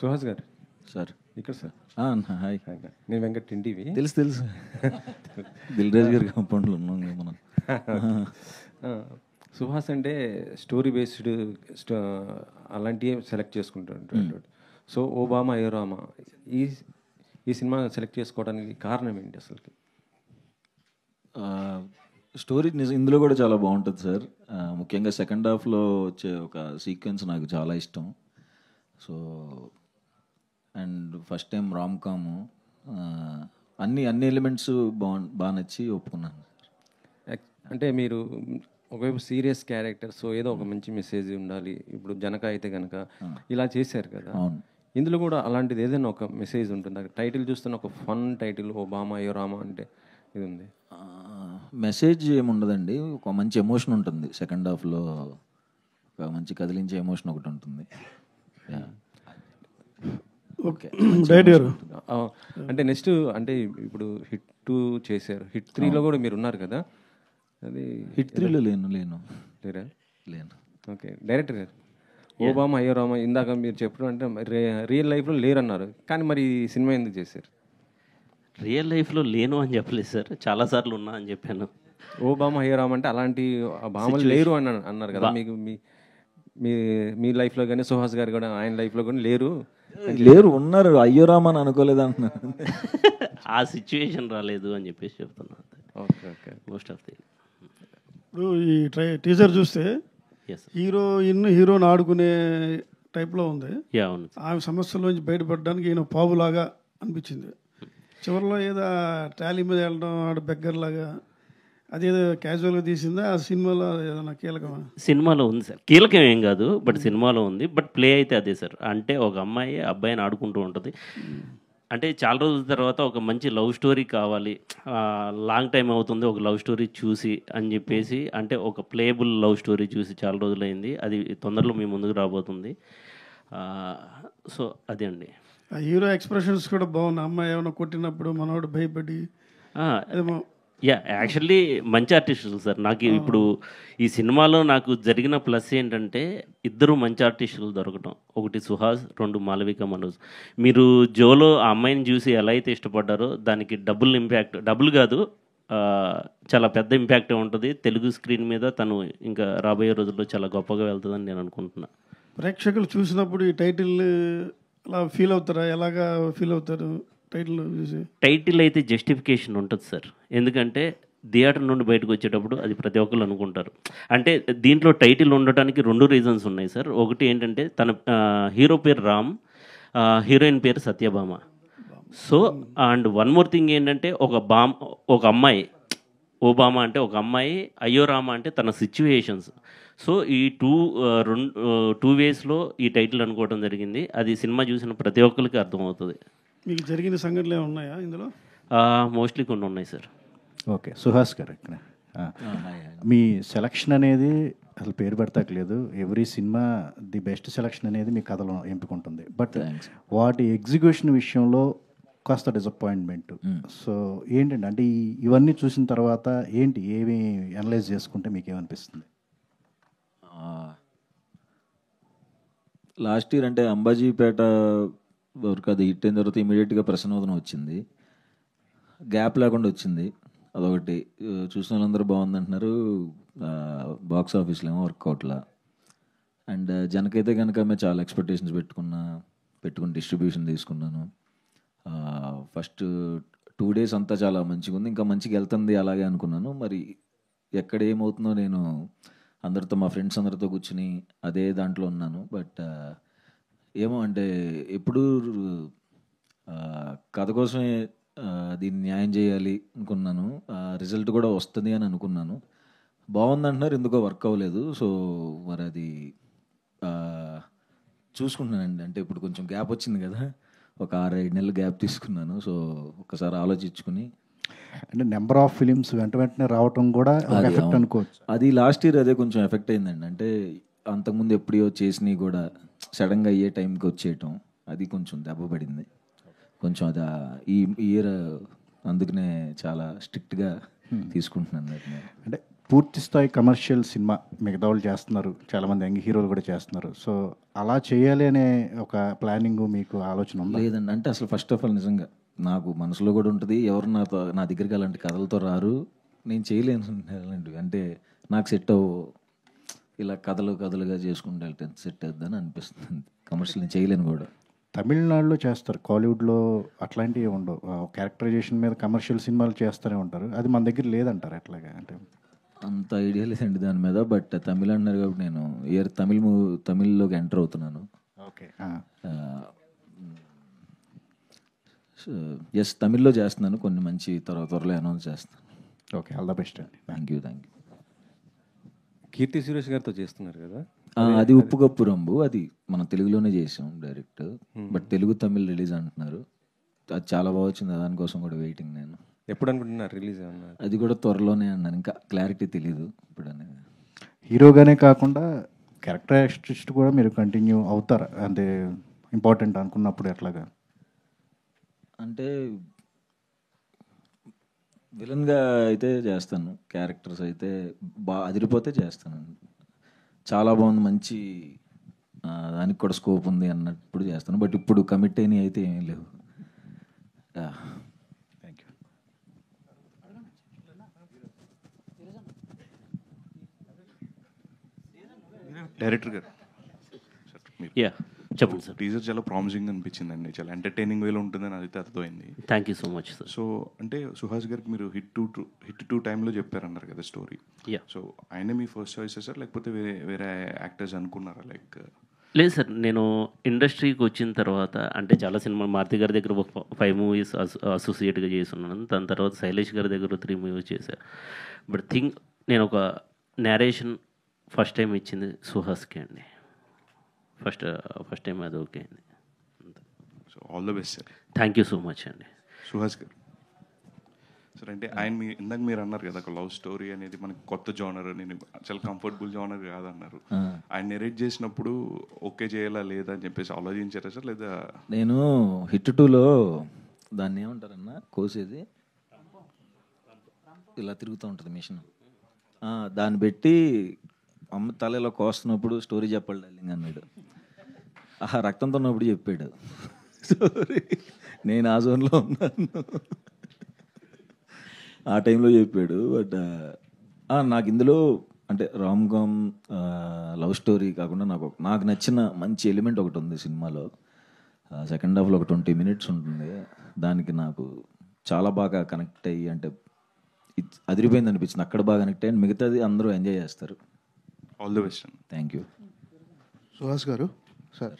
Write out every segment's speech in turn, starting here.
సుహాస్ గారు సార్ ఇక్కడ sir. Hi. నేను వెంకట్ ఇంటివి. తెలుసు దిల్ రాజు గారి కాంపౌండ్లో ఉన్నాం మనం. సుహాస్ అంటే స్టోరీ బేస్డ్ అలాంటివి సెలెక్ట్ చేసుకుంటుంటాడు. సో ఓబామా అయోరామా ఈ ఈ సినిమా సెలెక్ట్ చేసుకోవడానికి కారణం ఏంటి అసలుకి? స్టోరీ ఇందులో కూడా చాలా బాగుంటుంది సార్. ముఖ్యంగా సెకండ్ హాఫ్లో వచ్చే ఒక సీక్వెన్స్ నాకు చాలా ఇష్టం. So and first time Ram కాము, అన్ని ఎలిమెంట్స్ బాగా నచ్చి ఒప్పుకున్నాను. అంటే మీరు ఒకవైపు సీరియస్ క్యారెక్టర్, సో ఏదో ఒక మంచి మెసేజ్ ఉండాలి. ఇప్పుడు జనక అయితే కనుక ఇలా చేశారు కదా, అవును. ఇందులో కూడా అలాంటిది ఏదైనా ఒక మెసేజ్ ఉంటుంది. టైటిల్ చూస్తున్న ఒక ఫన్ టైటిల్ ఓబామా అయోరామా అంటే ఇది ఉంది. మెసేజ్ ఏముండదండి, ఒక మంచి ఎమోషన్ ఉంటుంది. సెకండ్ హాఫ్లో ఒక మంచి కదిలించే ఎమోషన్ ఒకటి ఉంటుంది. ఓకే రైట్ గారు. అంటే నెక్స్ట్ అంటే ఇప్పుడు హిట్ 2 చేశారు, హిట్ 3లో కూడా మీరు ఉన్నారు కదా. అది హిట్ 3లో లేరా? లేను. ఓకే డైరెక్టర్ గారు, ఓబామా అయోరామా ఇందాక మీరు చెప్పడం అంటే రియల్ లైఫ్లో లేరన్నారు, కానీ మరి ఈ సినిమా ఎందుకు చేశారు? రియల్ లైఫ్లో లేను అని చెప్పలేదు సార్, చాలాసార్లు ఉన్నా అని చెప్పాను. ఓబామా అయోరామా అంటే అలాంటి భామలు లేరు అని అన్నారు కదా. మీకు మీ లైఫ్లో కానీ సుహాస్ గారు కూడా ఆయన లైఫ్లో కానీ లేరు ఉన్నారు. అయ్యోరామా అని అనుకోలేదు అంటున్నారు. ఆ సిచ్యువేషన్ రాలేదు అని చెప్పేసి చెప్తున్నాను. ఓకే మోస్ట్ ఆఫ్ ది ఇప్పుడు ఈ టీజర్ చూస్తే హీరోని ఆడుకునే టైప్లో ఉంది. అవును. ఆమె సమస్యలోంచి బయటపడడానికి ఈయన పావులాగా అనిపించింది. చివరిలో ఏదో ట్రాలీ మీద వెళ్ళడం ఆడ బెగ్గర్లాగా, అదేదో క్యాజువల్గా తీసిందా ఆ సినిమాలో ఏదైనా కీలకమా? సినిమాలో ఉంది సార్, కీలకం ఏం కాదు, బట్ సినిమాలో ఉంది. బట్ ప్లే అయితే అదే సార్. అంటే ఒక అమ్మాయి అబ్బాయిని ఆడుకుంటూ ఉంటుంది. అంటే చాలా రోజుల తర్వాత ఒక మంచి లవ్ స్టోరీ కావాలి, లాంగ్ టైం అవుతుంది ఒక లవ్ స్టోరీ చూసి అని చెప్పేసి, అంటే ఒక ప్లేబుల్ లవ్ స్టోరీ చూసి చాలా రోజులైంది. అది తొందరలో మీ ముందుకు రాబోతుంది. సో అదే అండి. ఆ హీరో ఎక్స్ప్రెషన్స్ కూడా బాగున్నాయి. అమ్మాయి ఏమైనా కొట్టినప్పుడు మనోడు భయపడి యాక్చువల్లీ మంచి ఆర్టిస్టులు సార్. నాకు ఇప్పుడు ఈ సినిమాలో నాకు జరిగిన ప్లస్ ఏంటంటే ఇద్దరు మంచి ఆర్టిస్టులు దొరకటం. ఒకటి సుహాస్, 2 మాలవిక మనోజ్. మీరు జోలో ఆ అమ్మాయిని చూసి ఎలా అయితే ఇష్టపడ్డారో దానికి డబుల్ కాదు, చాలా పెద్ద ఇంపాక్ట్ ఉంటుంది తెలుగు స్క్రీన్ మీద. తను ఇంకా రాబోయే రోజుల్లో చాలా గొప్పగా వెళ్తుందని నేను అనుకుంటున్నాను. ప్రేక్షకులు చూసినప్పుడు ఈ టైటిల్ అలా ఫీల్ అవుతారా? ఎలాగా ఫీల్ అవుతారు టైటిల్ చూసి? టైటిల్ అయితే జస్టిఫికేషన్ ఉంటుంది సార్. ఎందుకంటే థియేటర్ నుండి బయటకు వచ్చేటప్పుడు అది ప్రతి ఒక్కరు అనుకుంటారు. అంటే దీంట్లో టైటిల్ ఉండటానికి 2 రీజన్స్ ఉన్నాయి సార్. ఒకటి ఏంటంటే తన హీరో పేరు రామ్, హీరోయిన్ పేరు Satyabhama. So and one more thing ఏంటంటే ఒక అమ్మాయి, ఓబామా అంటే ఒక అమ్మాయి, అయోరామా అంటే తన సిచ్యువేషన్స్. సో ఈ టూ వేస్లో ఈ టైటిల్ అనుకోవడం జరిగింది. అది సినిమా చూసిన ప్రతి ఒక్కరికి అర్థమవుతుంది. మీకు జరిగిన సంఘటనలు ఏమైనా ఉన్నాయా ఇందులో? మోస్ట్లీ కొన్ని ఉన్నాయి సార్. ఓకే సుహాస్ గారు, ఇక్కడ మీ సెలక్షన్ అనేది అసలు పేరు పెడతాకలేదు. Every cinema the best selection అనేది మీ కథలో ఎంపిక ఉంటుంది. బట్ వాటి ఎగ్జిక్యూషన్ విషయంలో కాస్త డిసప్పాయింట్మెంట్. సో ఏంటంటే అంటే ఇవన్నీ చూసిన తర్వాత ఏమి అనలైజ్ చేసుకుంటే మీకు ఏమనిపిస్తుంది? లాస్ట్ ఇయర్ అంటే అంబాజీపేట వరకు అది హిట్ అయిన తర్వాత ఇమీడియట్గా ప్రసన్నోదనం వచ్చింది. గ్యాప్ లేకుండా వచ్చింది. అదొకటి చూసిన వాళ్ళందరూ బాగుందంటున్నారు. బాక్స్ ఆఫీస్లో ఏమో వర్కౌట్లా. అండ్ జనకైతే కనుక మేము చాలా ఎక్స్పెక్టేషన్స్ పెట్టుకుని డిస్ట్రిబ్యూషన్ తీసుకున్నాను. ఫస్ట్ 2 days అంతా చాలా మంచిగా ఉంది, ఇంకా మంచిగా వెళ్తుంది అలాగే అనుకున్నాను. మరి ఎక్కడ ఏమవుతుందో నేను అందరితో, మా ఫ్రెండ్స్ అందరితో కూర్చుని అదే దాంట్లో ఉన్నాను. బట్ ఏమో అంటే ఎప్పుడు కథ కోసమే దీన్ని న్యాయం చేయాలి అనుకున్నాను. రిజల్ట్ కూడా వస్తుంది అని అనుకున్నాను. బాగుందంటున్నారు, ఎందుకో వర్క్ అవ్వలేదు. సో మరి అది చూసుకుంటున్నానండి. అంటే ఇప్పుడు కొంచెం గ్యాప్ వచ్చింది కదా, ఒక 6-7 నెలలు గ్యాప్ తీసుకున్నాను. సో ఒకసారి ఆలోచించుకుని, అంటే నెంబర్ ఆఫ్ ఫిలిమ్స్ వెంటనే రావటం కూడా ఎఫెక్ట్ అనుకోవచ్చు. అది లాస్ట్ ఇయర్ అదే కొంచెం ఎఫెక్ట్ అయిందండి. అంటే అంతకుముందు ఎప్పుడో చేసినవి కూడా సడన్గా అయ్యే టైంకి వచ్చేయటం, అది కొంచెం దెబ్బ పడింది. కొంచెం అది ఈ ఇయర్ అందుకనే చాలా స్ట్రిక్ట్గా తీసుకుంటున్నాను. అంటే పూర్తి స్థాయి కమర్షియల్ సినిమా మిగతా వాళ్ళు చేస్తున్నారు, చాలామంది యంగ్ హీరోలు కూడా చేస్తున్నారు. సో అలా చేయాలి అనే ఒక ప్లానింగ్ మీకు ఆలోచన ఉందా? లేదండి, అంటే అసలు ఫస్ట్ ఆఫ్ ఆల్ నిజంగా నాకు మనసులో కూడా ఉంటుంది, ఎవరు నా దగ్గరికి అలాంటి కథలతో రారు, నేను చేయలేను అలాంటివి, అంటే నాకు సెట్ అవ్వు, ఇలా కథలుగా చేసుకుంటూ వెళ్తే సెట్ అవుద్దని అనిపిస్తుంది. కమర్షియల్ నేను చేయలేను కూడా. తమిళనాడులో చేస్తారు, కాలీవుడ్లో అట్లాంటివి ఉండవు. క్యారెక్టరైజేషన్ మీద కమర్షియల్ సినిమాలు చేస్తూనే ఉంటారు. అది మన దగ్గర లేదంటారు ఎట్లాగా? అంటే అంత ఐడియా లేదండి దాని మీద. బట్ తమిళ అన్నారు కాబట్టి నేను ఇయర్ తమిళ్లోకి ఎంటర్ అవుతున్నాను. ఓకే. ఎస్, తమిళ్లో చేస్తున్నాను. కొన్ని మంచి త్వరలో అనౌన్స్ చేస్తాను. ఓకే, ఆల్ ద బెస్ట్ అండి. Thank you. కీర్తి సురేష్ గారితో చేస్తున్నారు కదా, అది ఉప్పు కప్పు రంబు, అది మనం తెలుగులోనే చేసాం direct. But Telugu Tamil release అంటున్నారు, అది చాలా బాగా వచ్చింది. దానికోసం కూడా వెయిటింగ్ నేను. ఎప్పుడు అనుకుంటున్నారు రిలీజ్ అన్నారు? అది కూడా త్వరలోనే అన్నాను, ఇంకా క్లారిటీ తెలీదు ఇప్పుడు అనేది. హీరోగానే కాకుండా క్యారెక్టర్ ఆర్టిస్ట్ కూడా మీరు కంటిన్యూ అవుతారా? అంటే ఇంపార్టెంట్ అనుకున్నప్పుడు ఎట్లాగా? అంటే విలన్గా అయితే చేస్తాను, క్యారెక్టర్స్ అయితే బాగా అదిరిపోతే చేస్తాను. చాలా బాగుంది, మంచి దానికి కూడా స్కోప్ ఉంది అన్నప్పుడు చేస్తాను. బట్ ఇప్పుడు కమిట్ అయినవి అయితే ఏమీ లేవు. Thank you. డైరెక్టర్ గారు సార్, మీరు యా చెప్పండి సార్. టీజర్ చాలా ప్రామిసింగ్ అనిపించిందండి, చాలా ఎంటర్టైనింగ్ వేలో ఉంటుందని అయితే అర్థమైంది. Thank you so much sir. So అంటే సుహాస్ గారికి మీరు హిట్ టూ టైంలో చెప్పారన్నారు కదా స్టోరీ. యా. సో ఆయన మీ ఫస్ట్ చాయిస్ సార్, లేకపోతే వేరే యాక్టర్స్ అనుకున్నారా? లైక్ లేదు సార్, నేను ఇండస్ట్రీకి వచ్చిన తర్వాత అంటే చాలా సినిమాలు మారుతి గారి దగ్గర 5 మూవీస్ అసోసియేట్గా చేస్తున్నాను. దాని తర్వాత శైలేష్ గారి దగ్గర 3 మూవీస్ చేశాను. బట్ నేను ఒక నేరేషన్ ఫస్ట్ టైం ఇచ్చింది సుహాస్కి అండి. ఫస్ట్ టైం అది ఓకే అండి. So all the best sir. Thank you so much అండి. సుహాస్ గారు సార్, అంటే ఆయన ఇందాక మీరు అన్నారు కదా, ఒక లవ్ స్టోరీ అనేది మనకి కొత్త జోనర్, నేను చాలా కంఫర్టబుల్ జోనర్ కాదన్నారు. ఆయన నెరేట్ చేసినప్పుడు ఓకే చేయాలా లేదా అని చెప్పేసి ఆలోచించారా సార్? లేదా నేను హిట్ 2లో దాన్ని ఏమంటారన్నా కోసేది ఇలా తిరుగుతూ ఉంటుంది మిషన్, దాన్ని పెట్టి అమ్మ తలలో కోస్తున్నప్పుడు స్టోరీ చెప్పాలి డార్లింగ్ అన్నాడు. రక్తంతో ఉన్నప్పుడు చెప్పాడు స్టోరీ, నేను ఆ జోన్లో ఉన్నాను, ఆ టైంలో చెప్పాడు. బట్ నాకు ఇందులో అంటే రామ్ కామ్ లవ్ స్టోరీ కాకుండా నాకు నచ్చిన మంచి ఎలిమెంట్ ఒకటి ఉంది సినిమాలో. సెకండ్ హాఫ్లో ఒక 20 minutes ఉంటుంది, దానికి నాకు చాలా బాగా కనెక్ట్ అయ్యి, అంటే అదిరిపోయింది అనిపించింది. అక్కడ బాగా కనెక్ట్ అయ్యి, మిగతాది అందరూ ఎంజాయ్ చేస్తారు. ఆల్ ద బెస్ట్ అండి. Thank you. సుహాస్ గారు సార్,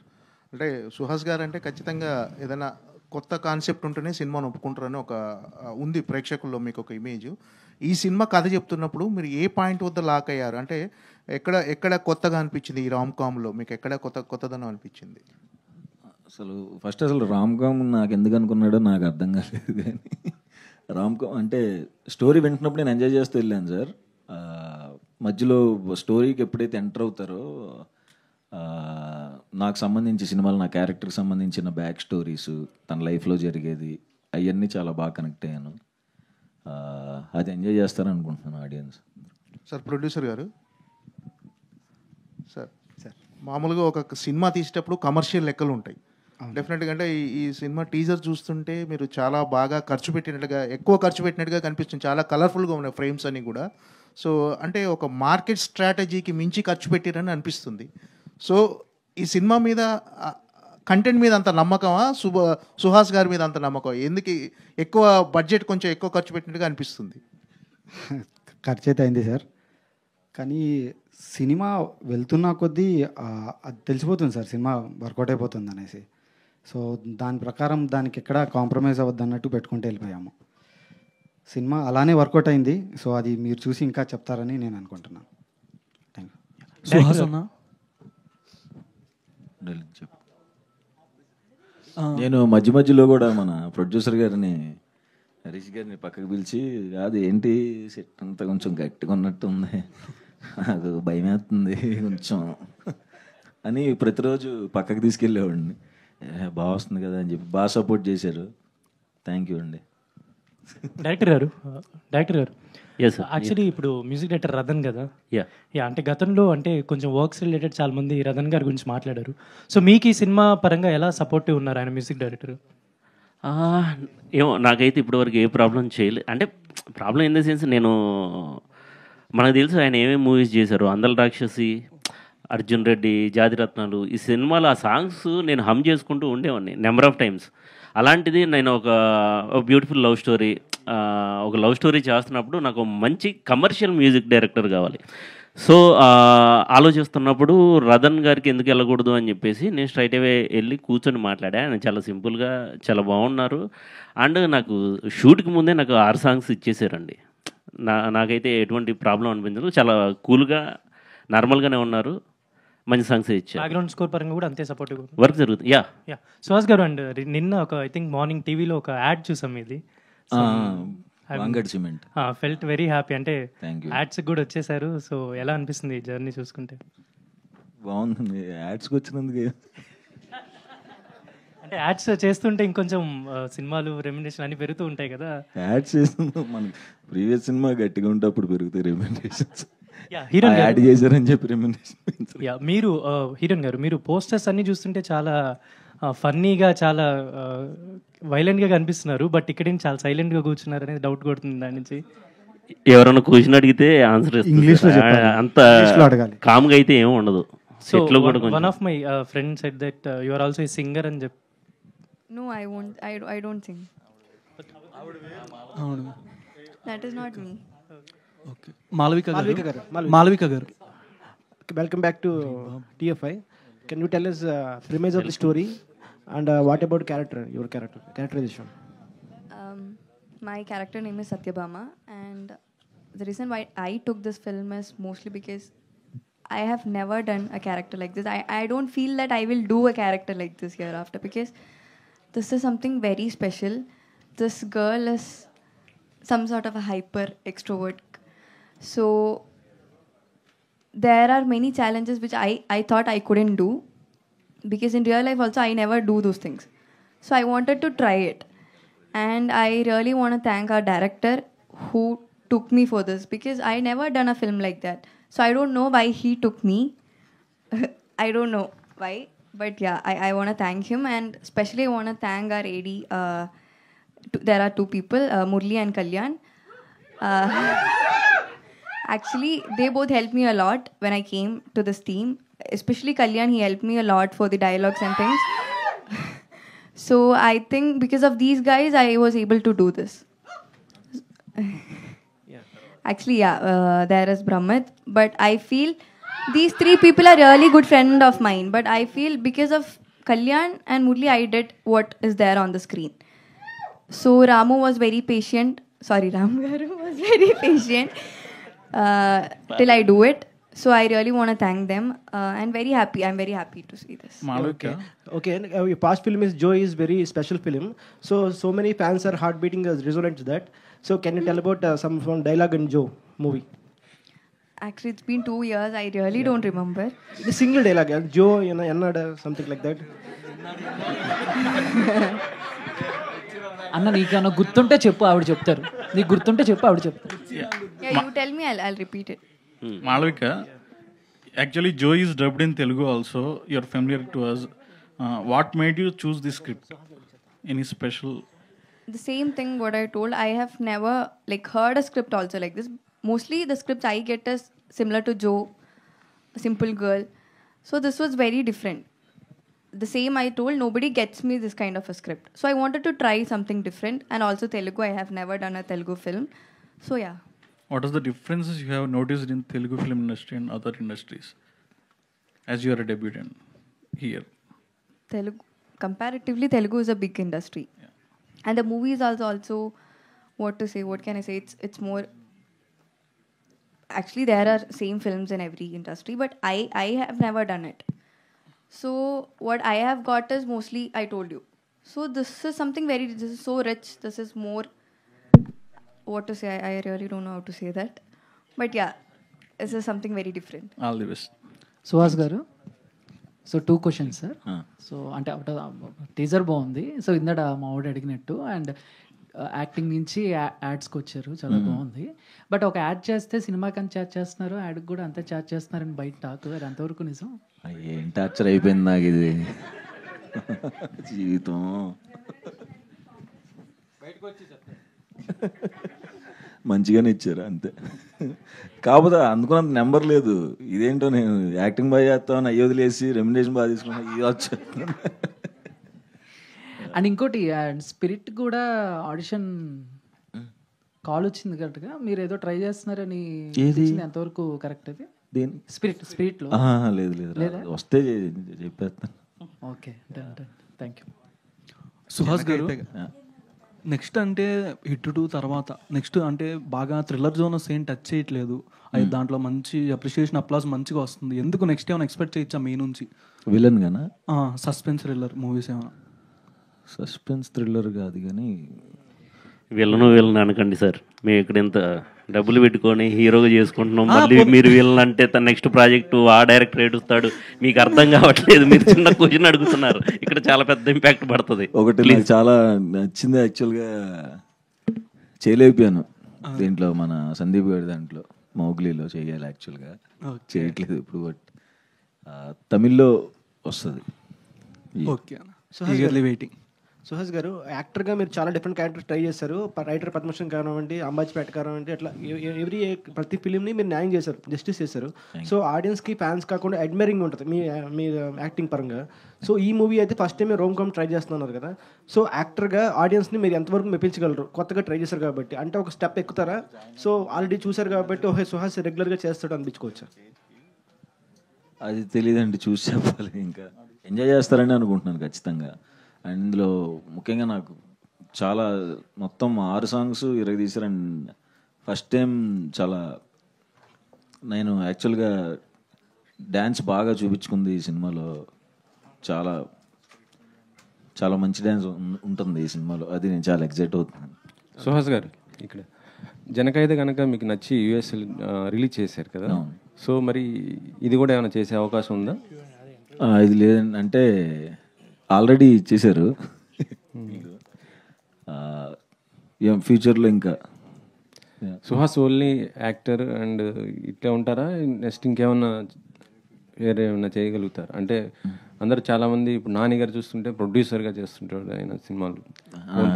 అంటే సుహాస్ గారు అంటే ఖచ్చితంగా ఏదైనా కొత్త కాన్సెప్ట్ ఉంటేనే సినిమాను ఒప్పుకుంటారని ఒక ఉంది ప్రేక్షకుల్లో మీకు ఒక ఇమేజ్. ఈ సినిమా కథ చెప్తున్నప్పుడు మీరు ఏ పాయింట్ వద్ద లాక్ అయ్యారు? అంటే ఎక్కడ కొత్తగా అనిపించింది ఈ రామ్ కామ్లో మీకు? ఎక్కడ కొత్తదనం అనిపించింది? అసలు రామ్ కామ్ నాకు ఎందుకు అనుకున్నాడో నాకు అర్థం కాలేదు. కానీ రామ్ కామ్ అంటే స్టోరీ వింటున్నప్పుడు నేను ఎంజాయ్ చేస్తూ వెళ్ళాను సార్. మధ్యలో స్టోరీకి ఎప్పుడైతే ఎంటర్ అవుతారో నాకు సంబంధించి సినిమాలు, నా క్యారెక్టర్కి సంబంధించిన బ్యాక్ స్టోరీస్, తన లైఫ్లో జరిగేది, అవన్నీ చాలా బాగా కనెక్ట్ అయ్యాను. అది ఎంజాయ్ చేస్తారని అనుకుంటున్నాను ఆడియన్స్. సార్ ప్రొడ్యూసర్ గారు సార్, మామూలుగా ఒక సినిమా తీసేటప్పుడు కమర్షియల్ లెక్కలు ఉంటాయి డెఫినెట్గా. అంటే ఈ సినిమా టీజర్ చూస్తుంటే మీరు చాలా బాగా ఎక్కువ ఖర్చు పెట్టినట్టుగా కనిపిస్తుంది. చాలా కలర్ఫుల్గా ఉన్నాయి ఫ్రేమ్స్ అన్నీ కూడా. సో అంటే ఒక మార్కెట్ స్ట్రాటజీకి మించి ఖర్చు పెట్టిరని అనిపిస్తుంది. సో ఈ సినిమా మీద కంటెంట్ మీద అంత నమ్మకమా, సుహాస్ గారి మీద అంత నమ్మకం? ఎందుకు ఎక్కువ బడ్జెట్ కొంచెం ఎక్కువ ఖర్చు పెట్టినట్టుగా అనిపిస్తుంది? ఖర్చు అయితే అయింది సార్, కానీ సినిమా వెళ్తున్న కొద్దీ అది తెలిసిపోతుంది సార్, సినిమా వర్కౌట్ అయిపోతుంది అనేసి. సో దాని ప్రకారం దానికి ఎక్కడ కాంప్రమైజ్ అవ్వద్దు అన్నట్టు పెట్టుకుంటూ వెళ్ళిపోయాము. సినిమా అలానే వర్కౌట్ అయింది. సో అది మీరు చూసి ఇంకా చెప్తారని నేను అనుకుంటున్నాను. Thank you. సుహాస్ అన్న, నేను మధ్యలో కూడా మన ప్రొడ్యూసర్ గారిని, హరీష్ గారిని పక్కకు పిలిచి, అది ఏంటి సెట్ అంతా కొంచెం గట్టిగా ఉన్నట్టు ఉంది, నాకు భయం వేస్తుంది కొంచెం అని ప్రతిరోజు పక్కకు తీసుకెళ్ళేవాడిని. బాగా వస్తుంది కదా అని చెప్పి బాగా సపోర్ట్ చేశారు. థ్యాంక్ యూ అండి. డైరెక్టర్ గారు Yes, sir. యాక్చువల్లీ ఇప్పుడు మ్యూజిక్ డైరెక్టర్ రతన్ కదా. యా యా, అంటే గతంలో అంటే కొంచెం వర్క్స్ రిలేటెడ్ చాలా మంది రతన్ గారి గురించి మాట్లాడారు. సో మీకు ఈ సినిమా పరంగా ఎలా సపోర్టివ్ ఉన్నారు ఆయన మ్యూజిక్ డైరెక్టర్? ఏమో నాకైతే ఇప్పటివరకు ఏ ప్రాబ్లం చేయలేదు. అంటే ప్రాబ్లం ఇన్ ద సెన్స్ నేను మనకు తెలుసు ఆయన ఏమేమి మూవీస్ చేశారు. అందల రాక్షసి, అర్జున్ రెడ్డి, జాతిరత్నాలు, ఈ సినిమాలో ఆ సాంగ్స్ నేను హమ్ చేసుకుంటూ ఉండేవాడిని నెంబర్ ఆఫ్ టైమ్స్. అలాంటిది నేను ఒక బ్యూటిఫుల్ లవ్ స్టోరీ, ఒక లవ్ స్టోరీ చేస్తున్నప్పుడు నాకు మంచి కమర్షియల్ మ్యూజిక్ డైరెక్టర్ కావాలి. సో ఆలోచిస్తున్నప్పుడు రతన్ గారికి ఎందుకు వెళ్ళకూడదు అని చెప్పేసి నేను స్ట్రైట్ అవే వెళ్ళి కూర్చొని మాట్లాడా. ఆయన చాలా సింపుల్గా చాలా బాగున్నారు. అండ్ నాకు షూట్కి ముందే నాకు 6 సాంగ్స్ ఇచ్చేసారండి. నాకైతే ఎటువంటి ప్రాబ్లం అనిపించదు. చాలా కూల్గా నార్మల్గానే ఉన్నారు. మంచి సాంగ్స్ ఇచ్చారు. బ్యాక్గ్రౌండ్ స్కోర్ పరంగా కూడా అంతే సపోర్టివ్ వర్క్ జరుగుతుంది. యా సుహాస్ గారు, అండ్ నిన్న ఒక ఐ థింక్ మార్నింగ్ టీవీలో ఒక యాడ్ చూసాం ఇది వాంగడ్ సిమెంట్. Felt very happy. అంటే Thank you. యాడ్స్ కూడా వచ్చేసారు. సో ఎలా అనిపిస్తుంది ఈ జర్నీ చూసుకుంటే? బాగుంది యాడ్స్కి వచ్చినందుకు. అంటే యాడ్స్ చేస్తుంటే ఇంకొంచెం సినిమాలు రెమ్యునరేషన్ అన్ని పెరుగుతూ ఉంటాయి కదా. యాడ్స్ చేస్తుంది మనకి ప్రీవియస్ సినిమా గట్టిగా ఉంటే అప్పుడు పెరుగుతాయి రెమ్యునరేషన్స్. హీరోయిన్ యాడ్ చేశారని చెప్పి రెమ్యునరేషన్. మీరు హీరోయిన్ గారు, మీరు పోస్టర్స్ అన్ని చూస్తుంటే చాలా ఫన్నీగా, చాలా వైలెంట్గా కనిపిస్తున్నారు. బట్ ఇక్కడ చాలా సైలెంట్గా కూర్చున్నారు అనేది డౌట్ కొడుతుంది దాని నుంచి. ఎవరైనా క్వశ్చన్ అడిగితే ఆన్సర్ ఇంగ్లీష్లో చెప్పాలి. అంత ఇంగ్లీష్లో అడగాలి. కామ్గా అయితే ఏమీ ఉండదు. సో సెట్లో కూడా one of my friend said that you are also a singer అని చెప్పి. No, I won't. I don't sing. That is not me. Okay. Malavika garu. Welcome back to TFI. Can you tell us premise of the story and what about your characterization? My character name is Satyabhama, and the reason why I took this film is mostly because I have never done a character like this. I don't feel that I will do a character like this hereafter, because this is something very special. This girl is some sort of a hyper extrovert. So there are many challenges which I thought I couldn't do, because in real life also I never do those things. So I wanted to try it. And I really want to thank our director who took me for this, because I never done a film like that. So I don't know why he took me. I don't know why. But yeah, I want to thank him, and especially I want to thank our AD. There are 2 people, Murli and Kalyan. Actually, they both helped me a lot when I came to this team. Especially Kalyan, he helped me a lot for the dialogues and things. So I think because of these guys, I was able to do this. Actually, yeah, there is Brahmat, but I feel these 3 people are really good friend of mine. But I feel because of Kalyan and Murli, I did what is there on the screen. So Ramu was very patient. Sorry, Ram Garu was very patient till I do it. So I really want to thank them, and very happy. I'm very happy to see this. Okay. Your past film is Joe is very special film. So many fans are heart beating as resonant to that. So can you tell about some dialogue in Joe movie? Actually, it's been 2 years. I really don't remember. The single dialogue, Joe, something like that. అన్న నీకన్నా గుర్తుంటే చెప్పు, ఆవిడ చెప్తారు. నీకు గుర్తుంటే చెప్పు, ఆవిడ చెప్తారు. Yeah, you tell me. I'll repeat it. Malavika, actually Joe is dubbed in Telugu also. You're familiar to us. What made you choose this script? Any special? The same thing what I told. I have never heard a script also like this. Mostly the scripts I get is similar to Joe, a simple girl. So this was very different. The same I told, nobody gets me this kind of a script. So I wanted to try something different, and also Telugu. I have never done a Telugu film. So yeah. What are the differences you have noticed in Telugu film industry and other industries as you are a debutant here? Comparatively, Telugu is a big industry. Yeah. And the movies also, what can I say? It's more. Actually, there are same films in every industry, but I have never done it. So what I have got is mostly, I told you. So this is something this is so rich. This is more, what to say, I really don't know how to say that. But yeah, this is something very different. All the best. Suhas గారు, so 2 questions sir. So అంటే teaser బాగుంది. So ఇందాక మా ఆవిడ అడిగినట్టు, and acting నుంచి యాడ్స్కి వచ్చారు, చాలా బాగుంది. బట్ ఒక యాడ్ చేస్తే సినిమాకి అంత ఛార్జ్ చేస్తున్నారు, యాడ్కి కూడా అంతే ఛార్జ్ చేస్తున్నారని బయట టాక్, అది ఎంతవరకు నిజం? ఏం టార్చర్ అయిపోయింది నాకు ఇది జీవితం. మంచిగానే ఇచ్చారు అంతే. కాకపోతే అందుకున్నంత నెంబర్ లేదు. ఇదేంటో నేను యాక్టింగ్ బాగా చేస్తాను, అయ్యి వదిలేసి రెమ్యునరేషన్ బాగా తీసుకున్నాను, ఇది వచ్చేస్తాను. అండ్ ఇంకోటి స్పిరిట్ కూడా ఆడిషన్ కాల్ వచ్చింది కరెక్ట్గా, మీరు ఏదో ట్రై చేస్తున్నారని. ఏది? ఎంతవరకు కరెక్ట్ అది? దేని? స్పిరిట్లో లేదు లేదు, వస్తే చెప్పేస్తాను. Okay, done done, thank you. Suhas గారు, నెక్స్ట్ అంటే హిట్ 2 తర్వాత నెక్స్ట్ అంటే బాగా థ్రిల్లర్ జోనర్స్ ఏం టచ్ చేయట్లేదు, అది దాంట్లో మంచి అప్రిషియేషన్ అప్లాస్ మంచిగా వస్తుంది. ఎందుకు నెక్స్ట్ ఏమైనా ఎక్స్పెక్ట్ చేయొచ్చా మీ నుంచి? విలన్ గానా? సస్పెన్స్ థ్రిల్లర్ మూవీస్ ఏమైనా? సస్పెన్స్ థ్రిల్లర్ కాదు కానీ విలన్ అనకండి సార్. మేము ఇక్కడ ఇంత డబ్బులు పెట్టుకొని హీరోగా చేసుకుంటున్నాం, మళ్ళీ మీరు విలన్ అంటే తన నెక్స్ట్ ప్రాజెక్టు ఆ డైరెక్టర్ ఏడుస్తాడు, మీకు అర్థం కావట్లేదు. మీరు చిన్న క్వశ్చన్ అడుగుతున్నారు, ఇక్కడ చాలా పెద్ద ఇంపాక్ట్ పడుతుంది. ఒకటి నాకు చాలా నచ్చింది, యాక్చువల్గా చేయలేకపోయాను దీంట్లో, మన సందీప్ గారి దాంట్లో మౌగ్లీలో చేయాలి, యాక్చువల్గా చేయట్లేదు ఇప్పుడు. బట్ తమిళ్లో వస్తుంది. Okay, eagerly waiting. సుహాస్ గారు, యాక్టర్గా మీరు చాలా డిఫరెంట్ క్యారెక్టర్స్ ట్రై చేశారు. రైటర్ పద్మశ్రీ కానివ్వండి, అంబాజీపేట కానివ్వండి, అట్లా ప్రతి ఫిలింని మీరు న్యాయం చేశారు, జస్టిస్ చేశారు. సో ఆడియన్స్కి ఫ్యాన్స్ కాకుండా అడ్మైరింగ్ ఉంటుంది మీ యాక్టింగ్ పరంగా. సో ఈ మూవీ అయితే first time rom com try చేస్తున్నారు కదా, సో యాక్టర్గా ఆడియన్స్ని మీరు ఎంతవరకు మెప్పించగలరు? కొత్తగా ట్రై చేశారు కాబట్టి, అంటే ఒక స్టెప్ ఎక్కుతారా? సో ఆల్రెడీ చూశారు కాబట్టి ఓహే సుహాస్ రెగ్యులర్గా చేస్తాడు అనిపించుకోవచ్చా? అది తెలియదండి, చూసి చెప్పాలి. ఇంకా ఎంజాయ్ చేస్తారని అనుకుంటున్నాను ఖచ్చితంగా. అండ్ ఇందులో ముఖ్యంగా నాకు చాలా మొత్తం 6 సాంగ్స్ తీశారు. అండ్ ఫస్ట్ టైం చాలా నేను యాక్చువల్గా డ్యాన్స్ బాగా చూపించుకుంది ఈ సినిమాలో. చాలా చాలా మంచి డ్యాన్స్ ఉంటుంది ఈ సినిమాలో, అది నేను చాలా ఎక్సైట్ అవుతున్నాను. సుహాస్ గారు, ఇక్కడ జనకైతే కనుక మీకు నచ్చి యూఎస్ రిలీజ్ చేశారు కదా, సో మరి ఇది కూడా ఏమైనా చేసే అవకాశం ఉందా? ఇది లేదండి, అంటే ఆల్రెడీ ఇచ్చేశారు. ఫ్యూచర్లో ఇంకా సుహాస్ ఓన్లీ యాక్టర్ అండ్ ఇట్లా ఉంటారా? నెక్స్ట్ ఇంకేమన్నా వేరే ఏమన్నా చేయగలుగుతారు? అంటే అందరు చాలామంది ఇప్పుడు నాని గారు చూస్తుంటే ప్రొడ్యూసర్గా చేస్తుంటాడు ఆయన సినిమాలు,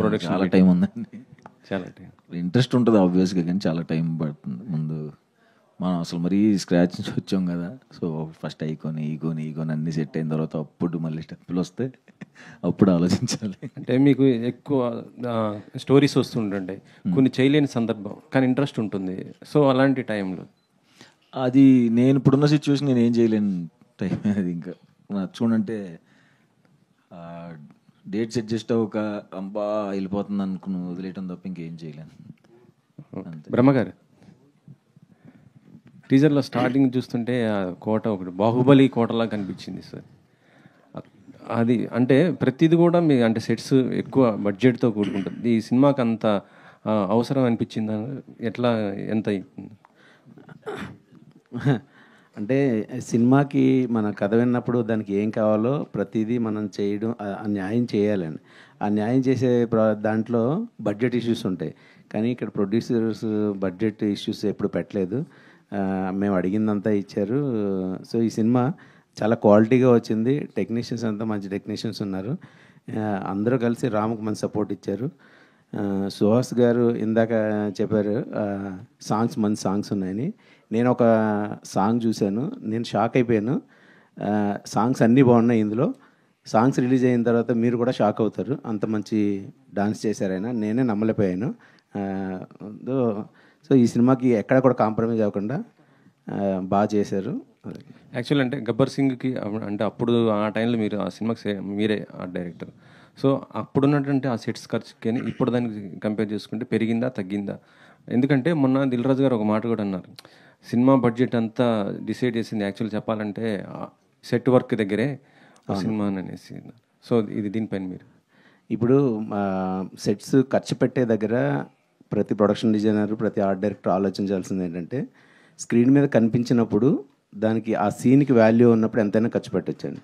ప్రొడక్షన్. చాలా టైం ఉందండి, చాలా టైం. ఇంట్రెస్ట్ ఉంటుంది ఆబ్వియస్గా, కానీ చాలా టైం పడుతుంది. ముందు మనం అసలు మరీ స్క్రాచ్ నుంచి వచ్చాం కదా, సో ఫస్ట్ ఈకోని అన్నీ సెట్ అయిన తర్వాత అప్పుడు మళ్ళీ స్టెప్పులు వస్తే అప్పుడు ఆలోచించాలి. అంటే మీకు ఎక్కువ స్టోరీస్ వస్తుంటుంటాయి, కొన్ని చేయలేని సందర్భం కానీ ఇంట్రెస్ట్ ఉంటుంది, సో అలాంటి టైంలో అది నేను ఇప్పుడున్న సిచ్యువేషన్ నేను ఏం చేయలేని టైం అది. ఇంకా చూడంటే డేట్స్ అడ్జస్ట్ అవ్వక అంబా వెళ్ళిపోతుంది అనుకుని వదిలేయటం తప్ప ఇంకేం చేయలేను. బ్రహ్మగారు, టీజర్లో స్టార్టింగ్ చూస్తుంటే ఆ కోట ఒకటి బాహుబలి కోటలా కనిపించింది సార్. అది అంటే ప్రతిది కూడా మీ అంటే సెట్స్ ఎక్కువ బడ్జెట్తో కూడుకుంటుంది. ఈ సినిమాకి అంత అవసరం అనిపించిందా? ఎట్లా ఎంత అంటే సినిమాకి మన కథ విన్నప్పుడు దానికి ఏం కావాలో ప్రతిదీ మనం చేయడం, ఆ న్యాయం చేయాలని. ఆ న్యాయం చేసే దాంట్లో బడ్జెట్ ఇష్యూస్ ఉంటాయి, కానీ ఇక్కడ ప్రొడ్యూసర్స్ బడ్జెట్ ఇష్యూస్ ఎప్పుడు పెట్టలేదు. మేము అడిగిందంతా ఇచ్చారు. సో ఈ సినిమా చాలా క్వాలిటీగా వచ్చింది. టెక్నీషియన్స్ అంతా మంచి టెక్నీషియన్స్ ఉన్నారు. అందరూ కలిసి రాముకు మంచి సపోర్ట్ ఇచ్చారు. సుహాస్ గారు ఇందాక చెప్పారు మంచి సాంగ్స్ ఉన్నాయని. నేను ఒక సాంగ్ చూశాను, నేను షాక్ అయిపోయాను. సాంగ్స్ అన్నీ బాగున్నాయి ఇందులో. సాంగ్స్ రిలీజ్ అయిన తర్వాత మీరు కూడా షాక్ అవుతారు, అంత మంచి డాన్స్ చేశారు ఆయన. నేనే నమ్మలేకపోయాను. సో ఈ సినిమాకి ఎక్కడ కూడా కాంప్రమైజ్ అవ్వకుండా బాగా చేశారు. యాక్చువల్ అంటే గబ్బర్ సింగ్కి అంటే అప్పుడు ఆ టైంలో మీరు ఆ సినిమాకి మీరే ఆర్ట్ డైరెక్టర్, సో అప్పుడున్నటువంటి ఆ సెట్స్ ఖర్చుకి ఇప్పుడు దానికి కంపేర్ చేసుకుంటే పెరిగిందా తగ్గిందా? ఎందుకంటే మొన్న దిల్ రాజు గారు ఒక మాట కూడా అన్నారు, సినిమా బడ్జెట్ అంతా డిసైడ్ చేసింది యాక్చువల్ చెప్పాలంటే సెట్ వర్క్ దగ్గరే సినిమా అనేసి. సో ఇది దీనిపైన మీరు ఇప్పుడు సెట్స్ ఖర్చు పెట్టే దగ్గర ప్రతి ప్రొడక్షన్ డిజైనర్, ప్రతి ఆర్ట్ డైరెక్టర్ ఆలోచించాల్సింది ఏంటంటే స్క్రీన్ మీద కనిపించినప్పుడు దానికి ఆ సీన్కి వాల్యూ ఉన్నప్పుడు ఎంతైనా ఖర్చు పెట్టచ్చండి.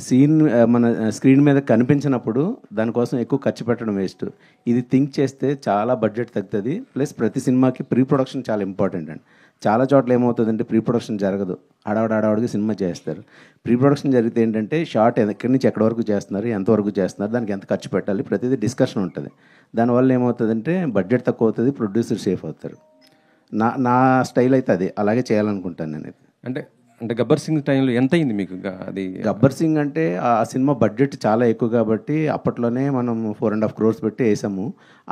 సీన్ మన స్క్రీన్ మీద కనిపించినప్పుడు దానికోసం ఎక్కువ ఖర్చు పెట్టడం వేస్ట్. ఇది థింక్ చేస్తే చాలా బడ్జెట్ తగ్గుతుంది. ప్లస్ ప్రతి సినిమాకి ప్రీ ప్రొడక్షన్ చాలా ఇంపార్టెంట్ అండి. చాలా చోట్ల ఏమవుతుందంటే ప్రీ ప్రొడక్షన్ జరగదు, హడావుడిగా సినిమా చేస్తారు. ప్రీ ప్రొడక్షన్ జరిగితే ఏంటంటే షార్ట్ ఎక్కడి నుంచి ఎక్కడి వరకు చేస్తున్నారు, ఎంతవరకు చేస్తున్నారు, దానికి ఎంత ఖర్చు పెట్టాలి, ప్రతిదీ డిస్కషన్ ఉంటుంది. దానివల్ల ఏమవుతుందంటే బడ్జెట్ తక్కువ అవుతుంది, ప్రొడ్యూసర్ సేఫ్ అవుతారు. నా స్టైల్ అయితే అదే, అలాగే చేయాలనుకుంటాను నేను. అంటే అంటే గబ్బర్ సింగ్ టైంలో ఎంత అయింది మీకు అది? గబ్బర్ సింగ్ అంటే ఆ సినిమా బడ్జెట్ చాలా ఎక్కువ కాబట్టి అప్పట్లోనే మనం 4.5 crores పెట్టి వేసాము.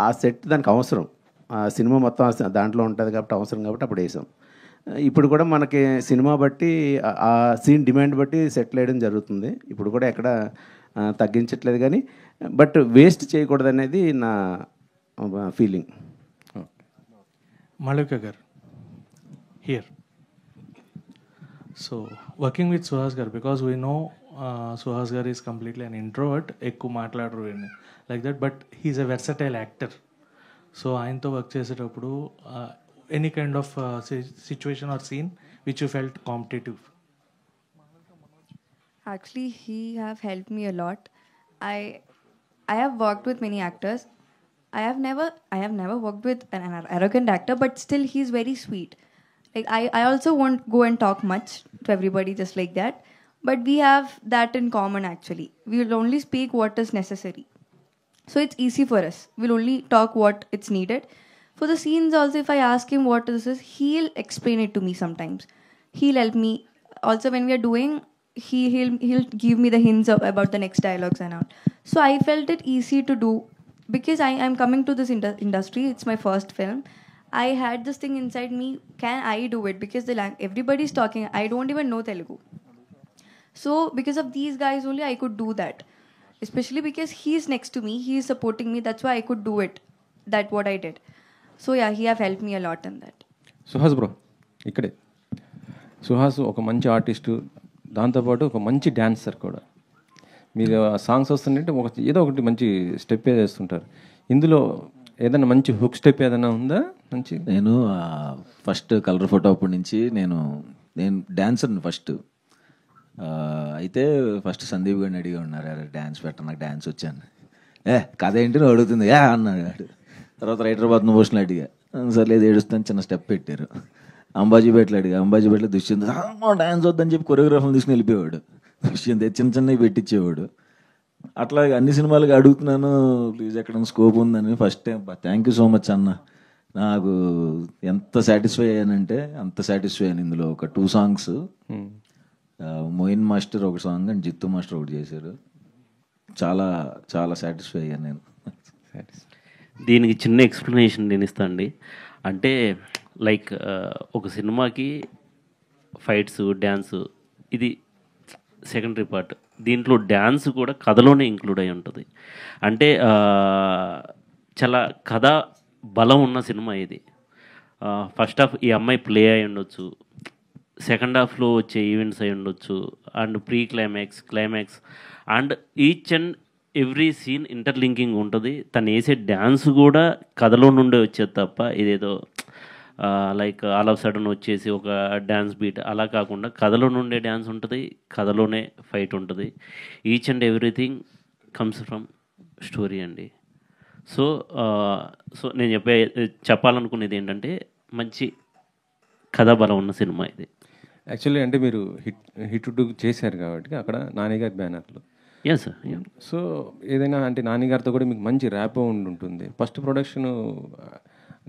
ఆ సెట్ దానికి అవసరం, ఆ సినిమా మొత్తం దాంట్లో ఉంటుంది కాబట్టి అవసరం కాబట్టి అప్పుడు వేసాం. ఇప్పుడు కూడా మనకి సినిమా బట్టి ఆ సీన్ డిమాండ్ బట్టి సెటిల్ వేయడం జరుగుతుంది. ఇప్పుడు కూడా ఎక్కడ తగ్గించట్లేదు కానీ, బట్ వేస్ట్ చేయకూడదు అనేది నా feeling. Malvika gar here. So working with Suhas gar, because we know Suhas gar is completely an introvert, ekku maatladru like that, but he's a versatile actor. So ఆయనతో వర్క్ చేసేటప్పుడు any kind of situation or scene which you felt competitive? Actually, he have helped me a lot. I have worked with many actors. I have never worked with an arrogant actor, but still he's very sweet. Like I also won't go and talk much to everybody just like that, but we have that in common actually. We will only speak what is necessary. So it's easy for us. We'll only talk what it's needed. For the scenes also, if I ask him what this is, he'll explain it to me sometimes. He'll help me. Also when we are doing, he'll give me the hints about the next dialogues and all. So I felt it easy to do. Because I'm coming to this industry, it's my first film. I had this thing inside me, can I do it? Because everybody's talking, I don't even know Telugu. So because of these guys only I could do that. Especially because he's next to me, he's supporting me, that's why I could do it. That what I did. So yeah, he have helped me a lot in that. Suhas bro ఇక్కడే. సుహాస్ ఒక మంచి artist, దాంతోపాటు ఒక మంచి dancer కూడా. మీరు songs వస్తుంటే ఏదో ఒకటి మంచి స్టెప్ వేస్తుంటారు. ఇందులో ఏదైనా మంచి హుక్ స్టెప్ ఏదైనా ఉందా? మంచి నేను ఫస్ట్ కలర్ ఫోటో అప్పటి నుంచి నేను డ్యాన్సర్ని ఫస్ట్. అయితే ఫస్ట్ సందీప్ గారిని అడిగి ఉన్నారు, డ్యాన్స్ పెట్ట, నాకు డ్యాన్స్ వచ్చాను. కథ ఏంటి నువ్వు అడుగుతుంది అన్నాడు. తర్వాత రైటర్ పద్మభూషణ్ అడిగా, సర్లేదు ఏడుస్తాను, చిన్న స్టెప్ పెట్టారు. అంబాజీపేటలో అడిగా, అంబాజీపేటలో దుష్యంత్ డ్యాన్స్ వద్దని చెప్పి కొరియోగ్రాఫర్ని తీసుకుని వెళ్ళిపోయాడు. దుష్యంత్ చిన్నవి పెట్టించేవాడు. అట్లా అన్ని సినిమాలకి అడుగుతున్నాను, ప్లీజ్ ఎక్కడ స్కోప్ ఉందని. First time thank you so much అన్న. నాకు ఎంత సాటిస్ఫై అయ్యానంటే అంత సాటిస్ఫై అయ్యాను. ఇందులో ఒక 2 songs, మోయిన్ మాస్టర్ ఒక సాంగ్ అండ్ జిత్తు మాస్టర్ ఒకటి చేశారు. చాలా చాలా సాటిస్ఫై అయ్యాను నేను. దీనికి చిన్న ఎక్స్ప్లెనేషన్ నేను ఇస్తాను అండి. అంటే లైక్ ఒక సినిమాకి ఫైట్స్, డ్యాన్సు ఇది సెకండరీ పార్ట్. దీంట్లో డ్యాన్స్ కూడా కథలోనే ఇంక్లూడ్ అయి ఉంటుంది. అంటే చాలా కథ బలం ఉన్న సినిమా ఇది. ఫస్ట్ హాఫ్ ఈ అమ్మాయి ప్లే అయి ఉండొచ్చు, సెకండ్ హాఫ్లో వచ్చే ఈవెంట్స్ అయి ఉండొచ్చు, and pre climax, climax, and each and every scene interlinking ఉంటుంది. తను వేసే డ్యాన్స్ కూడా కథలో నుండే వచ్చేది తప్ప ఇదేదో లైక్ ఆల్ ఆఫ్ సడన్ వచ్చేసి ఒక డ్యాన్స్ బీట్ అలా కాకుండా కథలో నుండే డ్యాన్స్ ఉంటుంది, కథలోనే ఫైట్ ఉంటుంది. Each and everything comes from story అండి. సో నేను చెప్పాలనుకునేది ఏంటంటే మంచి కథాబలం ఉన్న సినిమా ఇది. యాక్చువల్లీ అంటే మీరు హిట్ చేశారు కాబట్టి అక్కడ నానిగారి బ్యానర్లో. Yes sir. సో ఏదైనా అంటే నానిగారితో కూడా మీకు మంచి ర్యాప్ ఉంటుంది. ఫస్ట్ ప్రొడక్షన్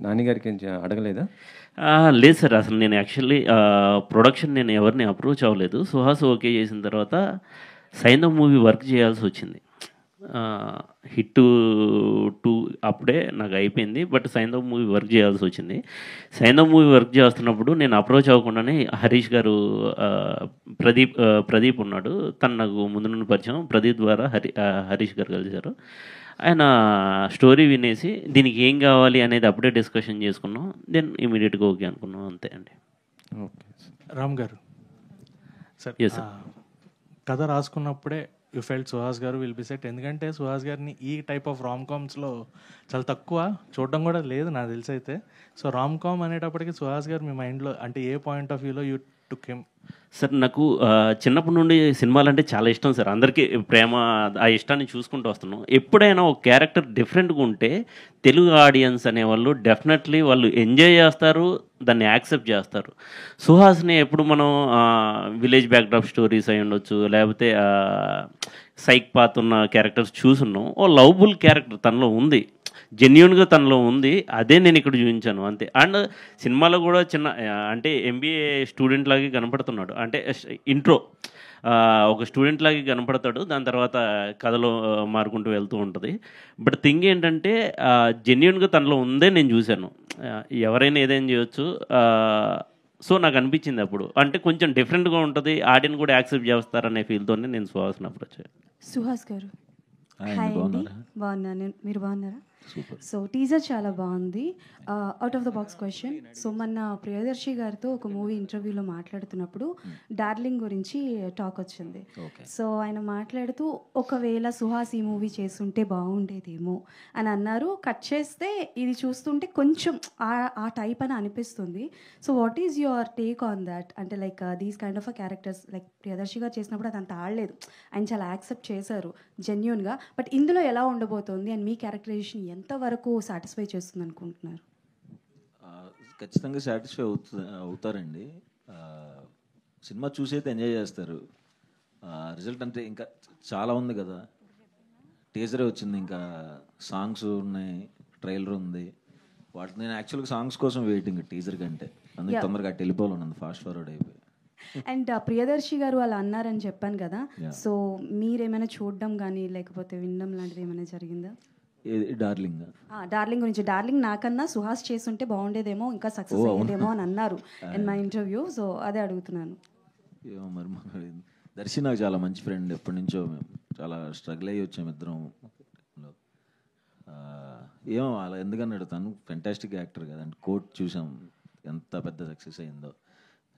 నానిగారికి అడగలేదా? లేదు సార్, అసలు నేను యాక్చువల్లీ ప్రొడక్షన్ నేను ఎవరిని అప్రోచ్ అవ్వలేదు. సుహాస్ ఓకే చేసిన తర్వాత సైంధవ్ మూవీ వర్క్ చేయాల్సి వచ్చింది. హిట్ 2 అప్పుడే నాకు అయిపోయింది, బట్ సైంధవ్ మూవీ వర్క్ చేయాల్సి వచ్చింది. సైంధవ్ మూవీ వర్క్ చేస్తున్నప్పుడు నేను అప్రోచ్ అవ్వకుండానే హరీష్ గారు, ప్రదీప్ ఉన్నాడు, తను నాకు ముందు నుండి పరిచయం. ప్రదీప్ ద్వారా హరీష్ గారు కలిశారు. ఆయన స్టోరీ వినేసి దీనికి ఏం కావాలి అనేది అప్పుడే డిస్కషన్ చేసుకున్నాం. దెన్ ఇమీడియట్గా ఓకే అనుకున్నాం, అంతే అండి. ఓకే రామ్ గారు సార్, కథ రాసుకున్నప్పుడే యూ ఫెల్ట్ సుహాస్ గారు విల్ బి సెట్. ఎందుకంటే సుహాస్ గారిని ఈ టైప్ ఆఫ్ రామ్ కామ్స్లో చాలా తక్కువ చూడడం కూడా లేదు నాకు తెలిసి అయితే. సో రామ్ కామ్ అనేటప్పటికి సుహాస్ గారు మీ మైండ్లో అంటే ఏ పాయింట్ ఆఫ్ వ్యూలో యూ took him? సార్ నాకు చిన్నప్పటి నుండి సినిమాలు అంటే చాలా ఇష్టం సార్. అందరికీ ప్రేమ ఆ ఇష్టాన్ని చూసుకుంటూ వస్తున్నాం. ఎప్పుడైనా ఒక క్యారెక్టర్ డిఫరెంట్గా ఉంటే తెలుగు ఆడియన్స్ అనేవాళ్ళు డెఫినెట్లీ వాళ్ళు ఎంజాయ్ చేస్తారు, దాన్ని యాక్సెప్ట్ చేస్తారు. సుహాస్ని ఎప్పుడు మనం విలేజ్ బ్యాక్డ్రాప్ స్టోరీస్ అయి ఉండొచ్చు, లేకపోతే సైక్ పాత్ ఉన్న క్యారెక్టర్స్ చూసున్నాం. ఓ లవబుల్ క్యారెక్టర్ తనలో ఉంది, జెన్యున్గా తనలో ఉంది. అదే నేను ఇక్కడ చూపించాను అంతే. అండ్ సినిమాలో కూడా చిన్న అంటే ఎంబీఏ స్టూడెంట్ లాగే కనపడుతున్నాడు. అంటే ఇంట్రో ఒక స్టూడెంట్ లాగే కనపడతాడు, దాని తర్వాత కథలో మారుకుంటూ వెళ్తూ ఉంటుంది. బట్ థింగ్ ఏంటంటే జెన్యున్గా తనలో ఉందే నేను చూశాను. ఎవరైనా ఏదైనా చేయొచ్చు. సో నాకు అనిపించింది అప్పుడు అంటే కొంచెం డిఫరెంట్గా ఉంటుంది, ఆడియన్స్ కూడా యాక్సెప్ట్ చేస్తారనే ఫీల్తోనే నేను సుహాస్ని అప్రోచ్ అయ్యాను. సుహాస్ గారు హాయ్ అండి, బాగున్నాను. మీరు బాగున్నారా? సో టీజర్ చాలా బాగుంది. Out of the box question. So మొన్న ప్రియదర్శి గారితో ఒక మూవీ ఇంటర్వ్యూలో మాట్లాడుతున్నప్పుడు డార్లింగ్ గురించి టాక్ వచ్చింది. సో ఆయన మాట్లాడుతూ ఒకవేళ సుహాస్ ఈ మూవీ చేస్తుంటే బాగుండేదేమో అని అన్నారు. కట్ చేస్తే ఇది చూస్తుంటే కొంచెం ఆ టైప్ అని అనిపిస్తుంది. So what is your take on that? అంటే like these kind of a characters like Priyadarshi గారు చేసినప్పుడు అది అంత ఆడలేదు, ఆయన చాలా యాక్సెప్ట్ చేశారు జెన్యున్గా. బట్ ఇందులో ఎలా ఉండబోతోంది అండ్ మీ క్యారెక్టరైజేషన్ ఎంతవరకు సాటిస్ఫై చేస్తుంది అనుకుంటున్నారు? ఖచ్చితంగా సాటిస్ఫై అవుతారండి. సినిమా చూసైతే ఎంజాయ్ చేస్తారు. రిజల్ట్ అంటే ఇంకా చాలా ఉంది కదా, టీజరే వచ్చింది, ఇంకా సాంగ్స్ ఉన్నాయి, ట్రైలర్ ఉంది. వాటి నేను యాక్చువల్గా సాంగ్స్ కోసం వెయిటింగ్ టీజర్ కంటే, అందుకే తొందరగా అటు వెళ్ళిపోవాలన్నది, ఫాస్ట్ ఫార్వర్డ్ అయిపోయి. అండ్ ప్రియదర్శి గారు అలా అన్నారని చెప్పాను కదా, సో మీరేమైనా చూడడం కానీ లేకపోతే వినడం లాంటిది ఏమైనా జరిగిందా? డార్లింగ్ డార్లింగ్ గురించి. డార్లింగ్ నాకన్నా సుహాస్ చేస్తుంటే బాగుండేదేమో, ఇంకా సక్సెస్ అయ్యేదేమో అని అన్నారు ఇన్ మై ఇంటర్వ్యూ. సో అదే అడుగుతున్నాను. ఏమో మరి దర్శి నాకు చాలా మంచి ఫ్రెండ్, ఎప్పటి నుంచో మేము చాలా స్ట్రగుల్ అయ్యి వచ్చాము ఇద్దరం. ఏమో అలా ఎందుకన్నాడు, తను ఫెంటాస్టిక్ యాక్టర్ కదండి. కోట్ చూసాం ఎంత పెద్ద సక్సెస్ అయిందో.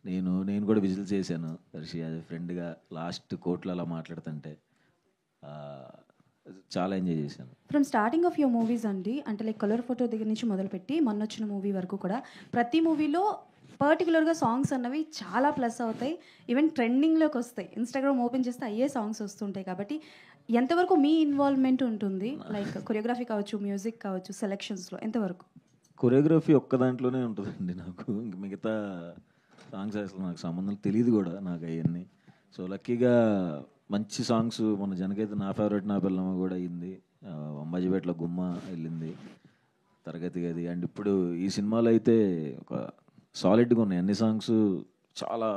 నేను కూడా విజిల్ చేశాను దర్శి యాజ్ ఎ ఫ్రెండ్గా. లాస్ట్ కోర్టులో అలా మాట్లాడుతుంటే చాలా ఎంజాయ్ చేశాను. From starting of your movies అండి, అంటే లైక్ కలర్ ఫోటో దగ్గర నుంచి మొదలుపెట్టి మొన్న వచ్చిన మూవీ వరకు కూడా ప్రతి మూవీలో పర్టికులర్గా సాంగ్స్ అన్నవి చాలా ప్లస్ అవుతాయి, ఈవెన్ ట్రెండింగ్లోకి వస్తాయి. ఇన్స్టాగ్రామ్ ఓపెన్ చేస్తే అయ్యే సాంగ్స్ వస్తుంటాయి. కాబట్టి ఎంతవరకు మీ ఇన్వాల్వ్మెంట్ ఉంటుంది? లైక్ కొరియోగ్రఫీ కావచ్చు, మ్యూజిక్ కావచ్చు, సెలెక్షన్స్లో ఎంతవరకు? కొరియోగ్రఫీ ఒక్క దాంట్లోనే ఉంటుందండి నాకు. ఇంక మిగతా సాంగ్స్ అసలు నాకు సంబంధం తెలియదు కూడా నాకు అవన్నీ. సో లక్కీగా మంచి సాంగ్స్ మన జనకైతే నా ఫేవరెట్ నా పిల్లమ్మ కూడా అయింది, అంబాజీపేటలో గుమ్మ వెళ్ళింది, తరగతి గది. అండ్ ఇప్పుడు ఈ సినిమాలో అయితే ఒక సాలిడ్గా ఉన్నాయి అన్ని సాంగ్స్, చాలా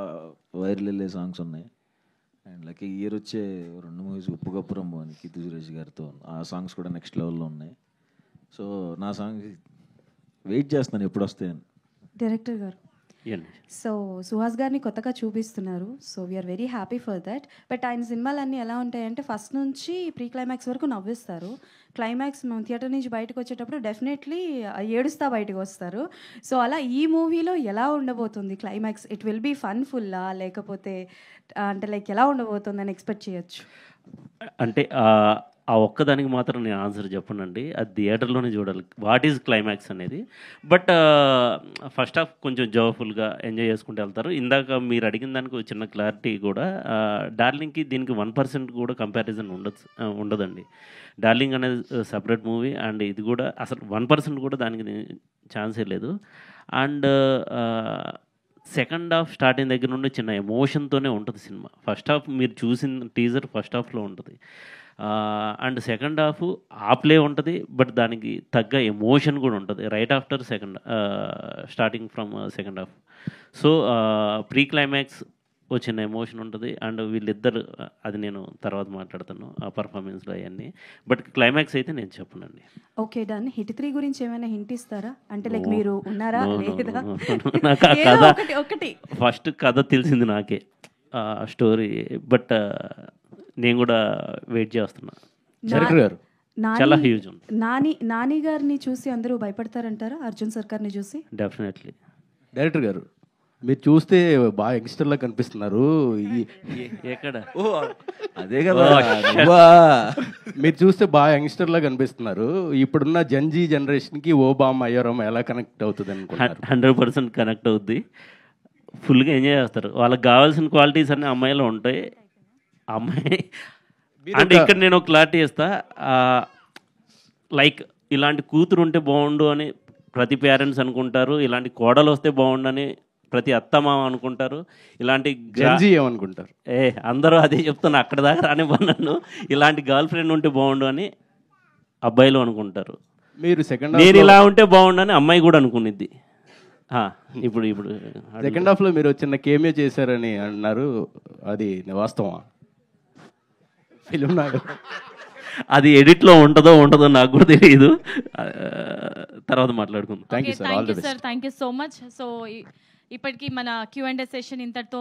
వైరల్ వెళ్ళే సాంగ్స్ ఉన్నాయి. అండ్ లక్కీ ఇయర్ వచ్చే 2 మూవీస్ ఉప్పు కప్పు రంబు అని కీర్తి సురేష్ గారితో, ఆ సాంగ్స్ కూడా నెక్స్ట్ లెవెల్లో ఉన్నాయి. సో నా సాంగ్స్ వెయిట్ చేస్తున్నాను ఎప్పుడు వస్తాయని. డైరెక్టర్ గారు, సో సుహాస్ గారిని కొత్తగా చూపిస్తున్నారు, so we are very happy for that. But ఆయన సినిమాలన్నీ ఎలా ఉంటాయంటే ఫస్ట్ నుంచి ప్రీ క్లైమాక్స్ వరకు నవ్విస్తారు, క్లైమాక్స్ మేము థియేటర్ నుంచి బయటకు వచ్చేటప్పుడు డెఫినెట్లీ ఏడుస్తా బయటకు వస్తారు. సో అలా ఈ మూవీలో ఎలా ఉండబోతుంది climax? It will be fun ఫుల్లా లేకపోతే అంటే లైక్ ఎలా ఉండబోతుంది అని ఎక్స్పెక్ట్ చేయొచ్చు? అంటే ఆ ఒక్కదానికి మాత్రం నేను ఆన్సర్ చెప్పనండి, అది థియేటర్లోనే చూడాలి వాట్ ఈజ్ క్లైమాక్స్ అనేది. బట్ ఫస్ట్ హాఫ్ కొంచెం జోఫుల్గా ఎంజాయ్ చేసుకుంటూ వెళ్తారు. ఇందాక మీరు అడిగిన దానికి ఒక చిన్న క్లారిటీ కూడా, డార్లింగ్కి దీనికి 1% కూడా కంపారిజన్ ఉండదండి. డార్లింగ్ అనేది సపరేట్ మూవీ, అండ్ ఇది కూడా అసలు 1% కూడా దానికి ఛాన్సే లేదు. అండ్ సెకండ్ హాఫ్ స్టార్టింగ్ దగ్గర నుండి చిన్న ఎమోషన్తోనే ఉంటుంది సినిమా. ఫస్ట్ హాఫ్ మీరు చూసిన టీజర్ ఫస్ట్ హాఫ్లో ఉంటుంది, అండ్ సెకండ్ హాఫ్ ఆప్లే ఉంటుంది, బట్ దానికి తగ్గ ఎమోషన్ కూడా ఉంటుంది right after starting from second half. So pre climax వచ్చిన ఎమోషన్ ఉంటుంది. అండ్ వీళ్ళిద్దరు, అది నేను తర్వాత మాట్లాడతాను ఆ పర్ఫార్మెన్స్లో అవన్నీ, బట్ క్లైమాక్స్ అయితే నేను చెప్పనండి. Okay done. హిట్ 3 గురించి ఏమైనా హింట్ ఇస్తారా? అంటే లైక్ మీరు ఉన్నారా లేదా? నాకు ఆ కథ ఫస్ట్ కథ తెలిసింది నాకే, స్టోరీ, బట్ నేను కూడా వెయిట్ చేస్తున్నా. చాలా హ్యూజ్ ఉంది. నాని గారిని చూసి అందరూ భయపడతారంటారా? అర్జున్ సర్కార్ని చూసి? డెఫినెట్లీ. డైరెక్టర్ గారు, మీరు చూస్తే బాగా యంగ్స్టర్లా కనిపిస్తున్నారు. ఎక్కడ? అదే కదా, మీరు చూస్తే బాగా యంగ్స్టర్లా కనిపిస్తున్నారు. ఇప్పుడున్న జంజీ జనరేషన్కి ఓబామా అయ్యారామా ఎలా కనెక్ట్ అవుతుంది అనుకుంటున్నారు? 100% కనెక్ట్ అవుద్ది. ఫుల్గా ఎంజాయ్ చేస్తారు. వాళ్ళకి కావాల్సిన క్వాలిటీస్ అన్ని అమ్మాయిలో ఉంటాయి. అమ్మాయి అంటే ఇక్కడ నేను ఒక క్లారిటీ ఇస్తా, లైక్ ఇలాంటి కూతురు ఉంటే బాగుండు అని ప్రతి పేరెంట్స్ అనుకుంటారు, ఇలాంటి కోడలు వస్తే బాగుండు అని ప్రతి అత్తమామ అనుకుంటారు, ఇలాంటి అనుకుంటారు. అందరూ అదే చెప్తున్నా, అక్కడ దాకా రానివ్వను. ఇలాంటి గర్ల్ ఫ్రెండ్ ఉంటే బాగుండు అని అబ్బాయిలు అనుకుంటారు. మీరు నేను ఇలా ఉంటే బాగుండు అని అమ్మాయి కూడా అనుకునిద్ది. ఇప్పుడు సెకండ్ హాఫ్లో మీరు చిన్న కేమియో చేశారని అన్నారు, అది వాస్తవా? ఫిలిం అది ఎడిట్లో ఉంటుందో నాకు కూడా తెలియదు, తర్వాత మాట్లాడుకుందాం. Thank you sir, thank you so much. So ఇప్పటికీ మన Q&A సెషన్ ఇంతటితో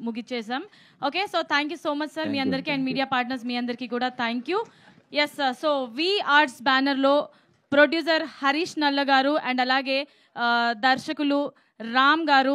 ముగిచ్చేసాం. Okay, so thank you so much sir మీ అందరికీ, అండ్ మీడియా పార్ట్నర్స్ మీ అందరికీ కూడా thank you. Yes sir, so V arts బ్యానర్లో ప్రొడ్యూసర్ హరీష్ నల్ల గారు అండ్ అలాగే దర్శకులు రామ్ గారు